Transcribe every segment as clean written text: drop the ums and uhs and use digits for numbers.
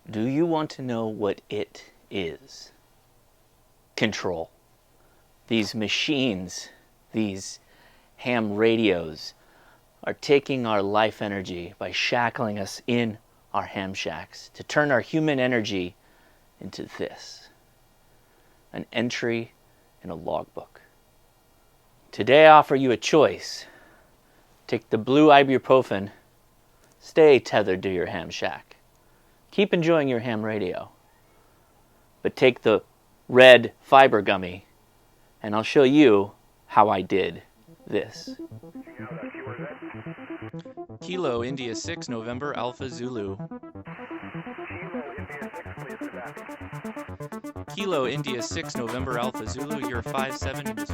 Do you want to know what it is? Control. These machines, these ham radios, are taking our life energy by shackling us in our ham shacks to turn our human energy into this, an entry in a logbook. Today I offer you a choice. Take the blue ibuprofen, stay tethered to your ham shack. Keep enjoying your ham radio. But take the red fiber gummy, and I'll show you how I did this. Kilo India 6 November Alpha Zulu. Kilo India 6 November Alpha Zulu, you're 5-7 in this.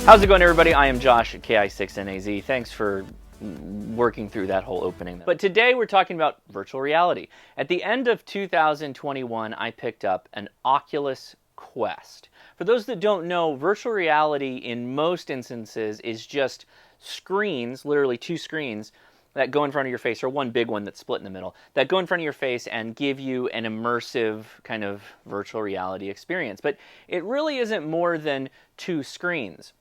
How's it going, everybody? I am Josh at KI6NAZ. Thanks for working through that whole opening. But today we're talking about virtual reality. At the end of 2021, I picked up an Oculus Quest. For those that don't know, virtual reality in most instances is just screens, literally two screens, that go in front of your face, or one big one that's split in the middle, that go in front of your face and give you an immersive kind of virtual reality experience. But it really isn't more than two screens.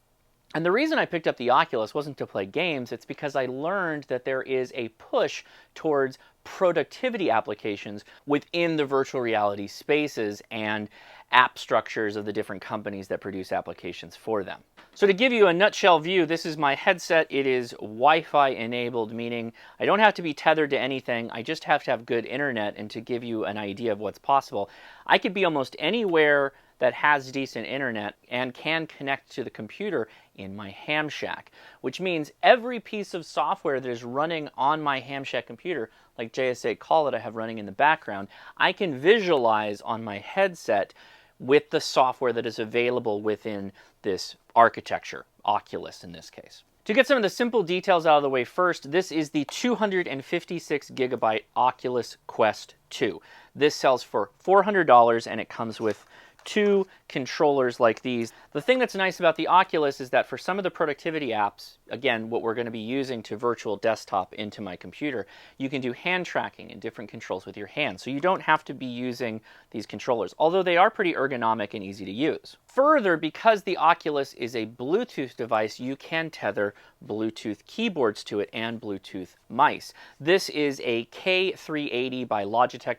And the reason I picked up the Oculus wasn't to play games, it's because I learned that there is a push towards productivity applications within the virtual reality spaces and app structures of the different companies that produce applications for them. So to give you a nutshell view, this is my headset. It is Wi-Fi enabled, meaning I don't have to be tethered to anything. I just have to have good internet. And to give you an idea of what's possible, I could be almost anywhere that has decent internet and can connect to the computer in my ham shack, which means every piece of software that is running on my ham shack computer, like JSA Call that I have running in the background, I can visualize on my headset with the software that is available within this architecture, Oculus in this case. To get some of the simple details out of the way first, this is the 256 gigabyte Oculus Quest 2. This sells for $400 and it comes with two controllers like these. The thing that's nice about the Oculus is that for some of the productivity apps, again, what we're going to be using to virtual desktop into my computer, you can do hand tracking and different controls with your hand. So you don't have to be using these controllers, although they are pretty ergonomic and easy to use. Further, because the Oculus is a Bluetooth device, you can tether Bluetooth keyboards to it and Bluetooth mice. This is a K380 by Logitech.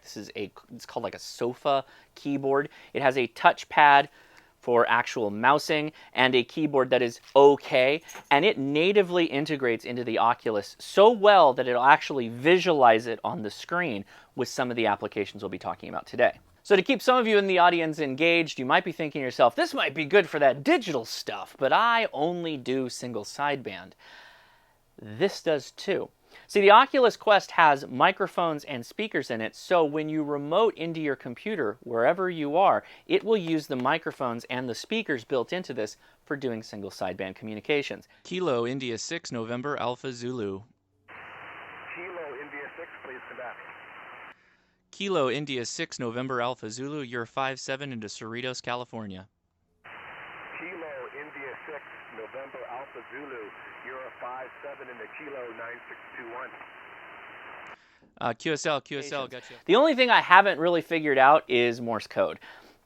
It's called like a sofa keyboard. It has a touchpad for actual mousing and a keyboard that is okay, and it natively integrates into the Oculus so well that it'll actually visualize it on the screen with some of the applications we'll be talking about today. So to keep some of you in the audience engaged, you might be thinking to yourself, this might be good for that digital stuff, but I only do single sideband. This does too. See, the Oculus Quest has microphones and speakers in it, so when you remote into your computer, wherever you are, it will use the microphones and the speakers built into this for doing single sideband communications. Kilo India 6 November Alpha Zulu. Kilo India 6, please come back. Kilo India 6 November Alpha Zulu, you're 5-7 into Cerritos, California. Kilo India 6, November Alpha Zulu, you're a 5-7 into Kilo 9621. QSL, gotcha. The only thing I haven't really figured out is Morse code.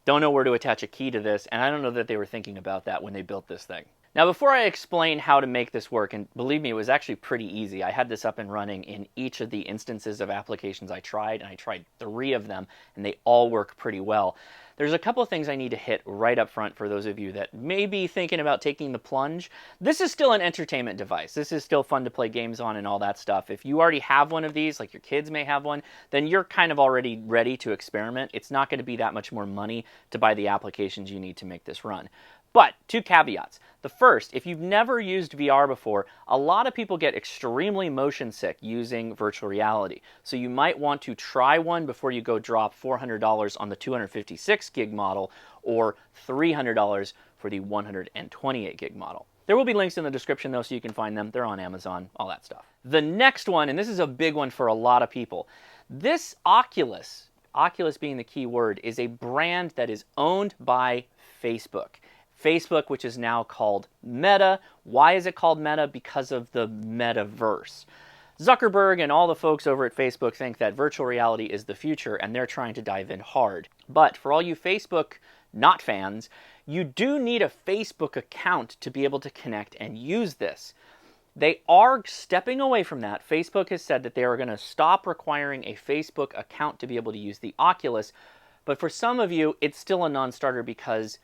Don't know where to attach a key to this, and I don't know that they were thinking about that when they built this thing. Now, before I explain how to make this work, and believe me, it was actually pretty easy. I had this up and running in each of the instances of applications I tried, and I tried 3 of them, and they all work pretty well. There's a couple of things I need to hit right up front for those of you that may be thinking about taking the plunge. This is still an entertainment device. This is still fun to play games on and all that stuff. If you already have one of these, like your kids may have one, then you're kind of already ready to experiment. It's not going to be that much more money to buy the applications you need to make this run. But 2 caveats. The first, if you've never used VR before, a lot of people get extremely motion sick using virtual reality. So you might want to try one before you go drop $400 on the 256 gig model or $300 for the 128 gig model. There will be links in the description though so you can find them. They're on Amazon, all that stuff. The next one, and this is a big one for a lot of people, this Oculus being the key word, is a brand that is owned by Facebook. Facebook, which is now called Meta. Why is it called Meta? Because of the metaverse. Zuckerberg and all the folks over at Facebook think that virtual reality is the future, and they're trying to dive in hard. But for all you Facebook not fans, you do need a Facebook account to be able to connect and use this. They are stepping away from that. Facebook has said that they are going to stop requiring a Facebook account to be able to use the Oculus. But for some of you, it's still a non-starter because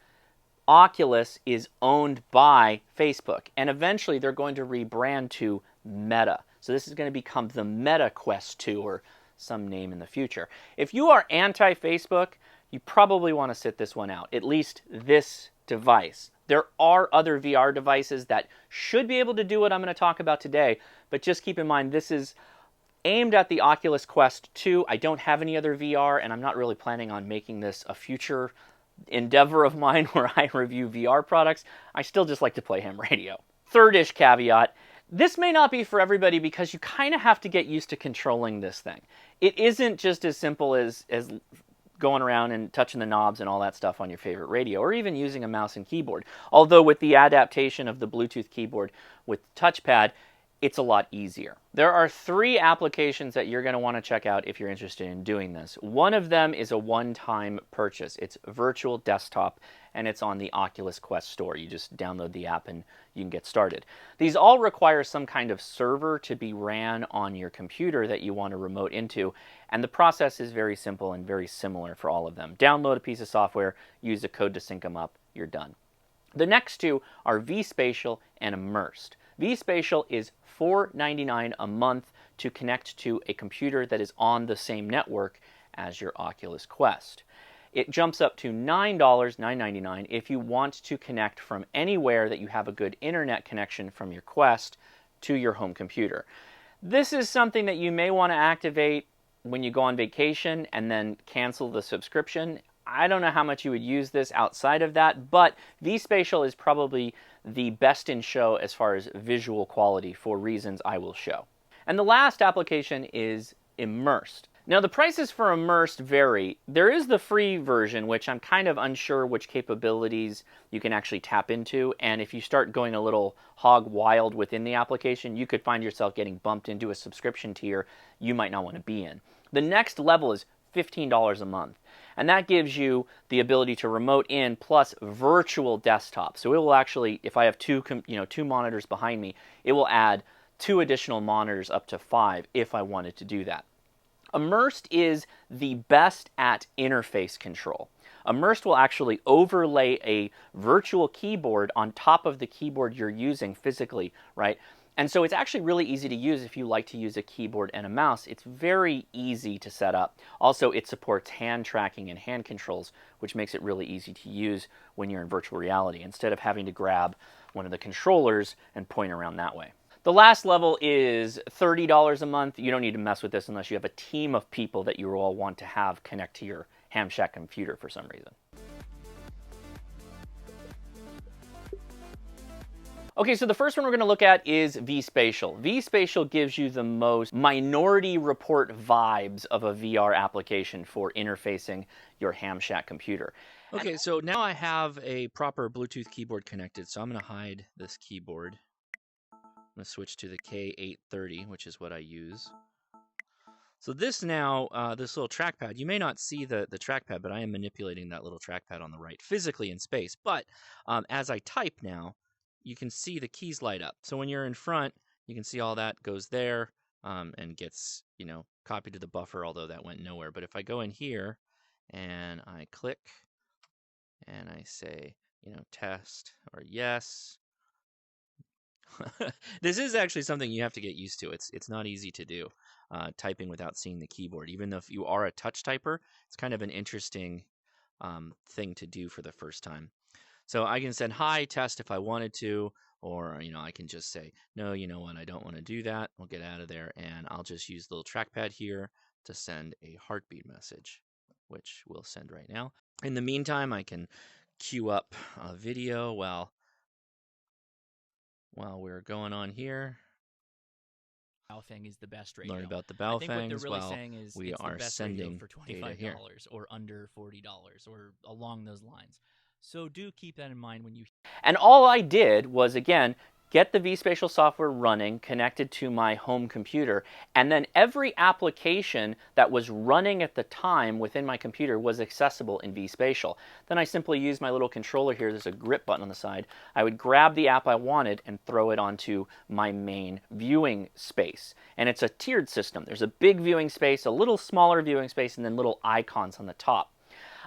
Oculus is owned by Facebook. And eventually they're going to rebrand to Meta. So this is going to become the Meta Quest 2 or some name in the future. If you are anti-Facebook, you probably want to sit this one out, at least this device. There are other VR devices that should be able to do what I'm going to talk about today, but just keep in mind this is aimed at the Oculus Quest 2. I don't have any other VR, and I'm not really planning on making this a future endeavor of mine where I review VR products. I still just like to play ham radio. Third-ish caveat, this may not be for everybody because you kind of have to get used to controlling this thing. It isn't just as simple as going around and touching the knobs and all that stuff on your favorite radio, or even using a mouse and keyboard. Although with the adaptation of the Bluetooth keyboard with touchpad, it's a lot easier. There are 3 applications that you're going to want to check out if you're interested in doing this. One of them is a one-time purchase. It's Virtual Desktop, and it's on the Oculus Quest store. You just download the app and you can get started. These all require some kind of server to be ran on your computer that you want to remote into, and the process is very simple and very similar for all of them. Download a piece of software, use a code to sync them up, you're done. The next 2 are vSpatial and Immersed. vSpatial is $4.99 a month to connect to a computer that is on the same network as your Oculus Quest. It jumps up to $9.99 if you want to connect from anywhere that you have a good internet connection from your Quest to your home computer. This is something that you may want to activate when you go on vacation and then cancel the subscription. I don't know how much you would use this outside of that, but vSpatial is probably the best in show as far as visual quality for reasons I will show. And the last application is Immersed. Now the prices for Immersed vary. There is the free version, which I'm kind of unsure which capabilities you can actually tap into, and if you start going a little hog wild within the application, you could find yourself getting bumped into a subscription tier you might not want to be in. The next level is $15 a month. And that gives you the ability to remote in plus virtual desktop. So it will actually, if I have two monitors behind me, it will add 2 additional monitors up to 5 if I wanted to do that. Immersed is the best at interface control. Immersed will actually overlay a virtual keyboard on top of the keyboard you're using physically, right? And so it's actually really easy to use if you like to use a keyboard and a mouse. It's very easy to set up. Also, it supports hand tracking and hand controls, which makes it really easy to use when you're in virtual reality, instead of having to grab one of the controllers and point around that way. The last level is $30 a month. You don't need to mess with this unless you have a team of people that you all want to have connect to your Ham Shack computer for some reason. Okay, so the first one we're going to look at is vSpatial. vSpatial gives you the most Minority Report vibes of a VR application for interfacing your Ham Shack computer. Okay, so now I have a proper Bluetooth keyboard connected, so I'm going to hide this keyboard. I'm going to switch to the K830, which is what I use. So this now, this little trackpad, you may not see the trackpad, but I am manipulating that little trackpad on the right physically in space. But as I type now, you can see the keys light up. So when you're in front, you can see all that goes there and gets, copied to the buffer, although that went nowhere. But if I go in here and I click and I say, test or yes, this is actually something you have to get used to. It's not easy to do, typing without seeing the keyboard. Even though if you are a touch typer, it's kind of an interesting thing to do for the first time. So I can send hi, test if I wanted to, or I can just say, no, you know what, I don't want to do that. We'll get out of there, and I'll just use the little trackpad here to send a heartbeat message, which we'll send right now. In the meantime, I can queue up a video while we're going on here. Baofeng is the best radio. Learn about the I think what they're Baofengs really while saying is we it's are the best sending radio for $25 data here. or under $40 or along those lines. So do keep that in mind when you... And all I did was, again, get the vSpatial software running, connected to my home computer, and then every application that was running at the time within my computer was accessible in vSpatial. Then I simply used my little controller here, there's a grip button on the side. I would grab the app I wanted and throw it onto my main viewing space. And it's a tiered system. There's a big viewing space, a little smaller viewing space, and then little icons on the top.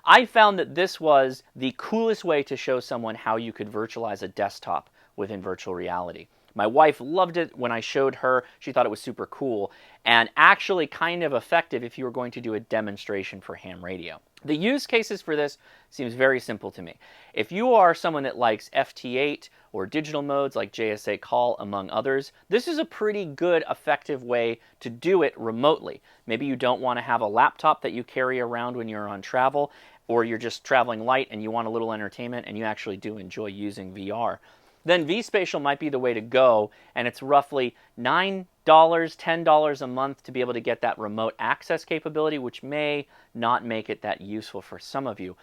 I found that this was the coolest way to show someone how you could virtualize a desktop within virtual reality. My wife loved it when I showed her. She thought it was super cool and actually kind of effective if you were going to do a demonstration for ham radio. The use cases for this seems very simple to me. If you are someone that likes FT8 or digital modes like JSA Call, among others, this is a pretty good, effective way to do it remotely. Maybe you don't want to have a laptop that you carry around when you're on travel, or you're just traveling light and you want a little entertainment and you actually do enjoy using VR. Then vSpatial might be the way to go, and it's roughly $9, $10 a month to be able to get that remote access capability, which may not make it that useful for some of you.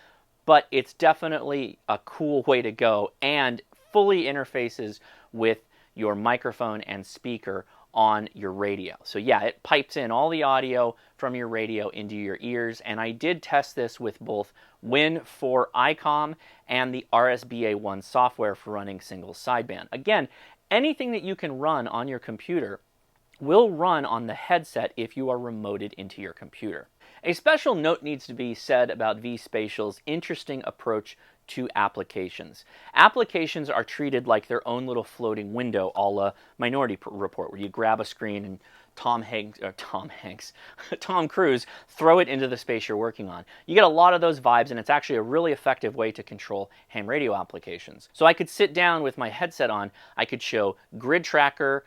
But it's definitely a cool way to go and fully interfaces with your microphone and speaker on your radio. So yeah, it pipes in all the audio from your radio into your ears, and I did test this with both Win4ICOM and the RSBA1 software for running single sideband. Again, anything that you can run on your computer will run on the headset if you are remoted into your computer. A special note needs to be said about vSpatial's interesting approach to applications. Applications are treated like their own little floating window, a la Minority Report, where you grab a screen and Tom Cruise, throw it into the space you're working on. You get a lot of those vibes, and it's actually a really effective way to control ham radio applications. So I could sit down with my headset on, I could show Grid Tracker,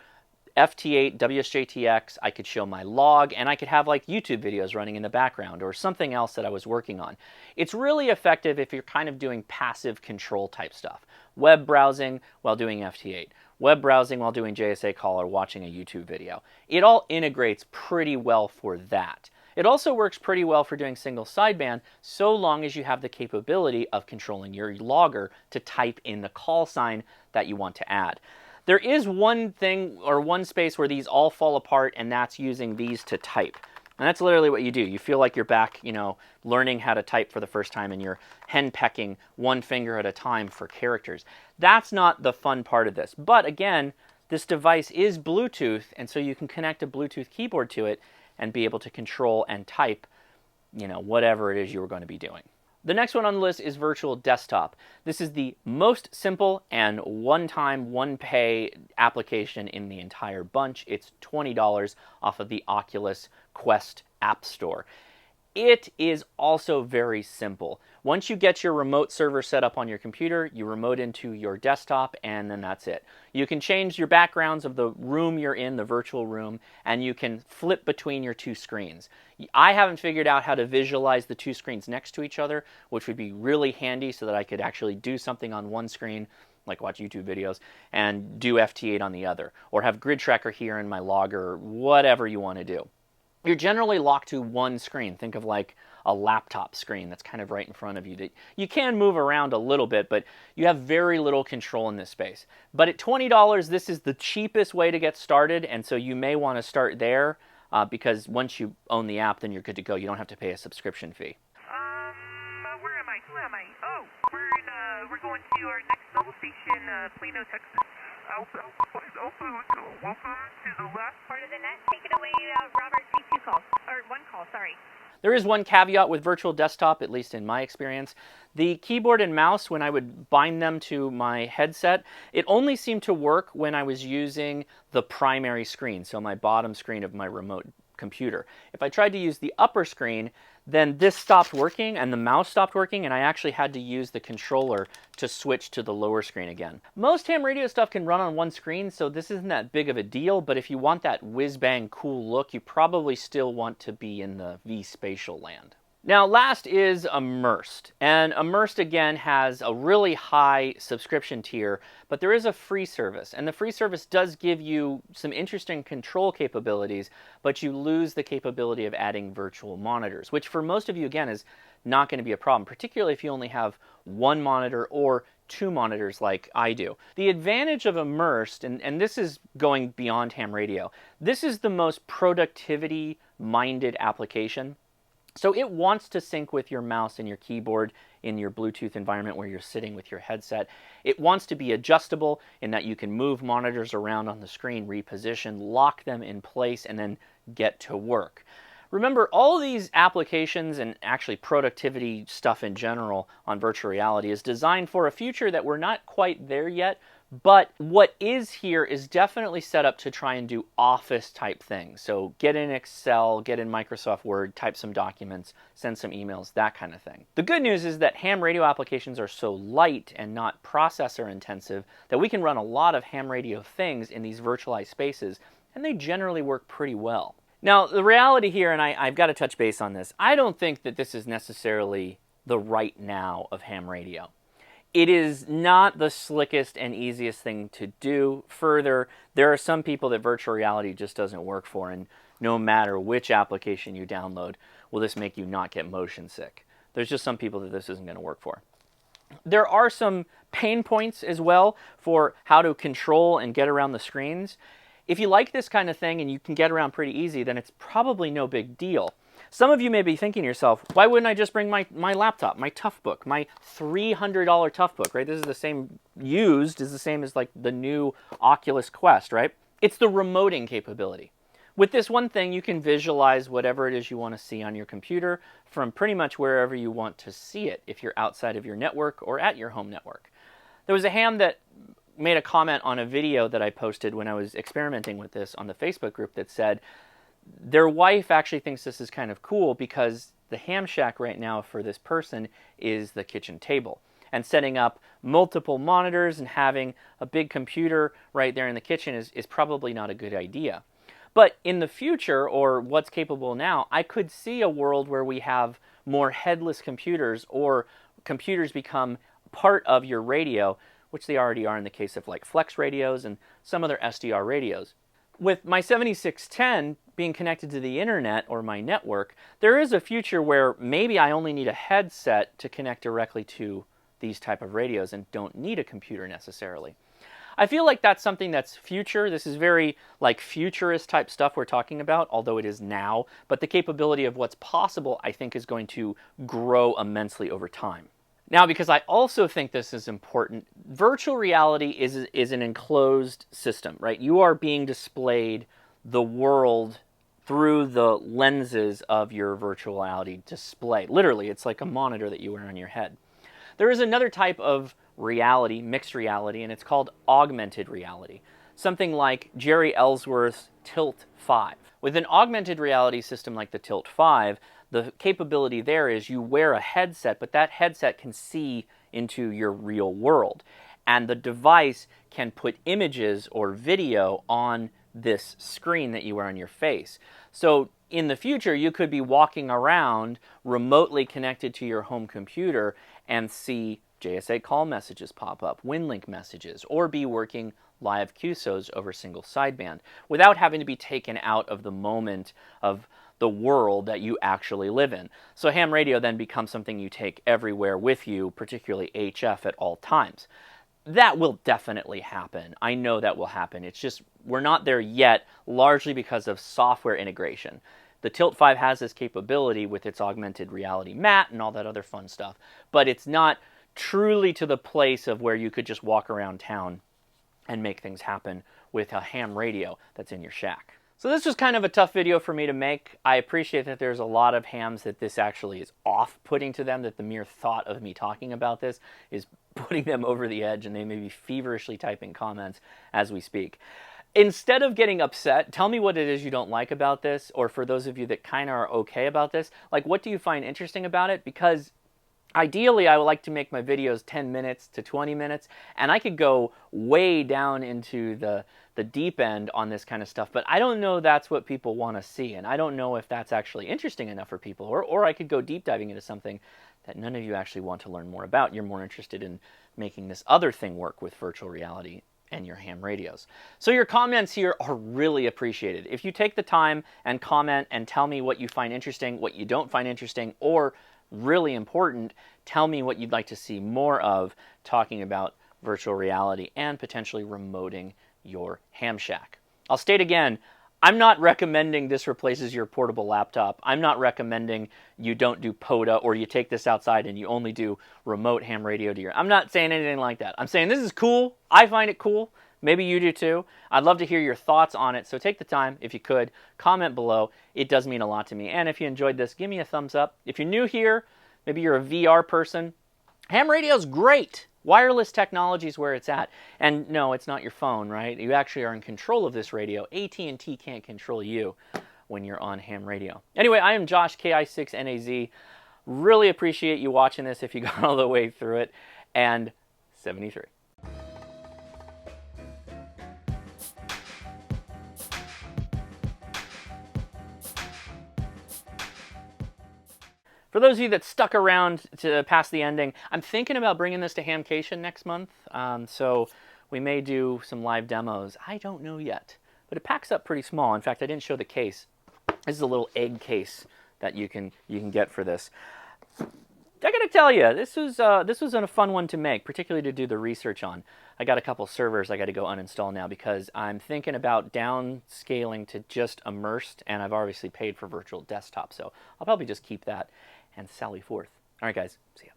FT8, WSJTX, I could show my log, and I could have like YouTube videos running in the background or something else that I was working on. It's really effective if you're kind of doing passive control type stuff. Web browsing while doing FT8. Web browsing while doing JSA Call or watching a YouTube video. It all integrates pretty well for that. It also works pretty well for doing single sideband so long as you have the capability of controlling your logger to type in the call sign that you want to add. There is one thing or one space where these all fall apart, and that's using these to type. And that's literally what you do. You feel like you're back, learning how to type for the first time, and you're henpecking one finger at a time for characters. That's not the fun part of this. But again, this device is Bluetooth, and so you can connect a Bluetooth keyboard to it and be able to control and type, whatever it is you were going to be doing. The next one on the list is Virtual Desktop. This is the most simple and one-time, one-pay application in the entire bunch. It's $20 off of the Oculus Quest App Store. It is also very simple. Once you get your remote server set up on your computer, you remote into your desktop, and then that's it. You can change your backgrounds of the room you're in, the virtual room, and you can flip between your two screens. I haven't figured out how to visualize the two screens next to each other, which would be really handy so that I could actually do something on one screen, like watch YouTube videos, and do FT8 on the other, or have Grid Tracker here in my logger, or whatever you want to do. You're generally locked to one screen. Think of like a laptop screen that's kind of right in front of you. You can move around a little bit, but you have very little control in this space. But at $20, this is the cheapest way to get started, and so you may want to start there because once you own the app, then you're good to go. You don't have to pay a subscription fee. Where am I? Who am I? Oh, we're going to our next level station, Plano, Texas. Alpha, welcome to the last part of the net. Take it away, Robert. Take 2 calls, or 1 call, sorry. There is one caveat with Virtual Desktop, at least in my experience. The keyboard and mouse, when I would bind them to my headset, it only seemed to work when I was using the primary screen, so my bottom screen of my remote computer. If I tried to use the upper screen, then this stopped working and the mouse stopped working, and I actually had to use the controller to switch to the lower screen again. Most ham radio stuff can run on one screen, so this isn't that big of a deal, but if you want that whiz-bang cool look, you probably still want to be in the vSpatial land. Now, last is Immersed. And Immersed, again, has a really high subscription tier, but there is a free service. And the free service does give you some interesting control capabilities, but you lose the capability of adding virtual monitors, which for most of you, again, is not going to be a problem, particularly if you only have one monitor or two monitors like I do. The advantage of Immersed, and this is going beyond ham radio, this is the most productivity-minded application. So it wants to sync with your mouse and your keyboard in your Bluetooth environment where you're sitting with your headset. It wants to be adjustable in that you can move monitors around on the screen, reposition, lock them in place, and then get to work. Remember, all these applications and actually productivity stuff in general on virtual reality is designed for a future that we're not quite there yet, but what is here is definitely set up to try and do office type things. So get in Excel, get in Microsoft Word, type some documents, send some emails, that kind of thing. The good news is that ham radio applications are so light and not processor intensive that we can run a lot of ham radio things in these virtualized spaces, and they generally work pretty well. Now, the reality here, and I've got to touch base on this, I don't think that this is necessarily the right now of ham radio. It is not the slickest and easiest thing to do. Further, there are some people that virtual reality just doesn't work for, and no matter which application you download, will this make you not get motion sick. There's just some people that this isn't going to work for. There are some pain points as well for how to control and get around the screens. If you like this kind of thing and you can get around pretty easy, then it's probably no big deal. Some of you may be thinking to yourself, why wouldn't I just bring my laptop, my Toughbook, my $300 Toughbook, right? This is the same, used is the same as like the new Oculus Quest, right? It's the remoting capability. With this one thing, you can visualize whatever it is you want to see on your computer from pretty much wherever you want to see it, if you're outside of your network or at your home network. There was a ham that made a comment on a video that I posted when I was experimenting with this on the Facebook group that said their wife actually thinks this is kind of cool because the ham shack right now for this person is the kitchen table. And setting up multiple monitors and having a big computer right there in the kitchen is probably not a good idea. But in the future, or what's capable now, I could see a world where we have more headless computers, or computers become part of your radio, which they already are in the case of like flex radios and some other SDR radios. With my 7610 being connected to the internet or my network, there is a future where maybe I only need a headset to connect directly to these type of radios and don't need a computer necessarily. I feel like that's something that's future. This is very like futurist type stuff we're talking about, although it is now, but the capability of what's possible I think is going to grow immensely over time. Now, because I also think this is important, virtual reality is an enclosed system, right? You are being displayed the world through the lenses of your virtual reality display. Literally, it's like a monitor that you wear on your head. There is another type of reality, mixed reality, and it's called augmented reality. Something like Jerry Ellsworth's Tilt 5. With an augmented reality system like the Tilt 5, the capability there is you wear a headset, but that headset can see into your real world. And the device can put images or video on this screen that you wear on your face. So in the future, you could be walking around remotely connected to your home computer and see JSA call messages pop up, WinLink messages, or be working live QSOs over single sideband without having to be taken out of the moment of the world that you actually live in. So ham radio then becomes something you take everywhere with you, particularly HF at all times. That will definitely happen. I know that will happen. It's just we're not there yet, largely because of software integration. The Tilt 5 has this capability with its augmented reality mat and all that other fun stuff, but it's not truly to the place of where you could just walk around town and make things happen with a ham radio that's in your shack. So this was kind of a tough video for me to make. I appreciate that there's a lot of hams that this actually is off-putting to them, that the mere thought of me talking about this is putting them over the edge and they may be feverishly typing comments as we speak. Instead of getting upset, tell me what it is you don't like about this, or for those of you that kind of are okay about this, like what do you find interesting about it? Because Ideally, I would like to make my videos 10 minutes to 20 minutes, and I could go way down into the deep end on this kind of stuff, but I don't know that's what people want to see, and I don't know if that's actually interesting enough for people, or I could go deep diving into something that none of you actually want to learn more about. You're more interested in making this other thing work with virtual reality and your ham radios. So your comments here are really appreciated. If you take the time and comment and tell me what you find interesting, what you don't find interesting, or really important, tell me what you'd like to see more of talking about virtual reality and potentially remoting your ham shack. I'll state again, I'm not recommending this replaces your portable laptop. I'm not recommending you don't do POTA or you take this outside and you only do remote ham radio to your... I'm not saying anything like that. I'm saying this is cool. I find it cool. Maybe you do too. I'd love to hear your thoughts on it. So take the time, if you could, comment below. It does mean a lot to me. And if you enjoyed this, give me a thumbs up. If you're new here, maybe you're a VR person, ham radio's great. Wireless technology is where it's at. And no, it's not your phone, right? You actually are in control of this radio. AT&T can't control you when you're on ham radio. Anyway, I am Josh, KI6NAZ. Really appreciate you watching this if you got all the way through it. And 73. For those of you that stuck around to past the ending, I'm thinking about bringing this to Hamcation next month. So we may do some live demos. I don't know yet, but it packs up pretty small. In fact, I didn't show the case. This is a little egg case that you can get for this. I gotta tell you, this was a fun one to make, particularly to do the research on. I got a couple servers I got to go uninstall now because I'm thinking about downscaling to just immersed, and I've obviously paid for virtual desktop, so I'll probably just keep that and sally forth. All right, guys, see ya.